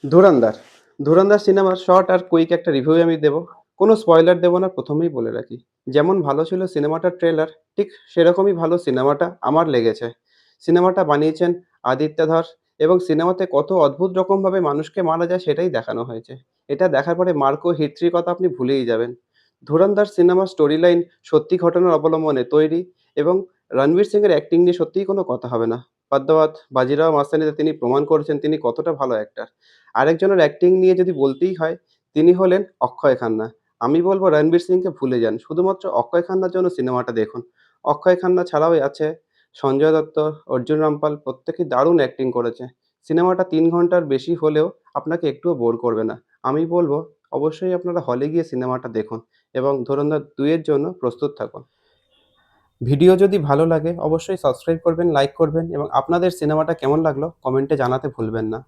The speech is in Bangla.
ধুরন্ধর। ধুরন্ধর সিনেমার শর্ট আর কুইক একটা রিভিউ আমি দেবো। কোনো স্পয়লার দেবো না, প্রথমেই বলে রাখি। যেমন ভালো ছিল সিনেমাটার ট্রেলার, ঠিক সেরকমই ভালো সিনেমাটা আমার লেগেছে। সিনেমাটা বানিয়েছেন আদিত্য ধর এবং সিনেমাতে কত অদ্ভুত রকমভাবে মানুষকে মারা যায় সেটাই দেখানো হয়েছে। এটা দেখার পরে মার্কো হিট্রির কথা আপনি ভুলেই যাবেন। ধুরন্ধর সিনেমার স্টোরি লাইন সত্যি ঘটনার অবলম্বনে তৈরি এবং রণবীর সিং এর অ্যাক্টিং নিয়ে সত্যিই কোনো কথা হবে না। পদ্মাওয়াত, বাজিরাও মাস্তানিতে তিনি প্রমাণ করেছেন তিনি কতটা ভালো অ্যাক্টর। আরেকজনের অ্যাক্টিং নিয়ে যদি বলতেই হয়, তিনি হলেন অক্ষয় খান্না। আমি বলব রণবীর সিংকে ভুলে যান। শুধুমাত্র অক্ষয় খান্নার জন্য সিনেমাটা দেখুন। অক্ষয় খান্না ছাড়াও আছে সঞ্জয় দত্ত, অর্জুন রামপাল প্রত্যেকেই দারুণ অ্যাক্টিং করেছে। সিনেমাটা ৩ ঘন্টার বেশি হলেও আপনাকে একটুও বোর করবে না। আমি বলব অবশ্যই আপনারা হলে গিয়ে সিনেমাটা দেখুন এবং ধুরন্ধর ২ এর জন্য প্রস্তুত থাকুন। ভিডিও যদি ভালো লাগে অবশ্যই সাবস্ক্রাইব করবেন, লাইক করবেন এবং আপনাদের সিনেমাটা কেমন লাগলো কমেন্টে জানাতে ভুলবেন না।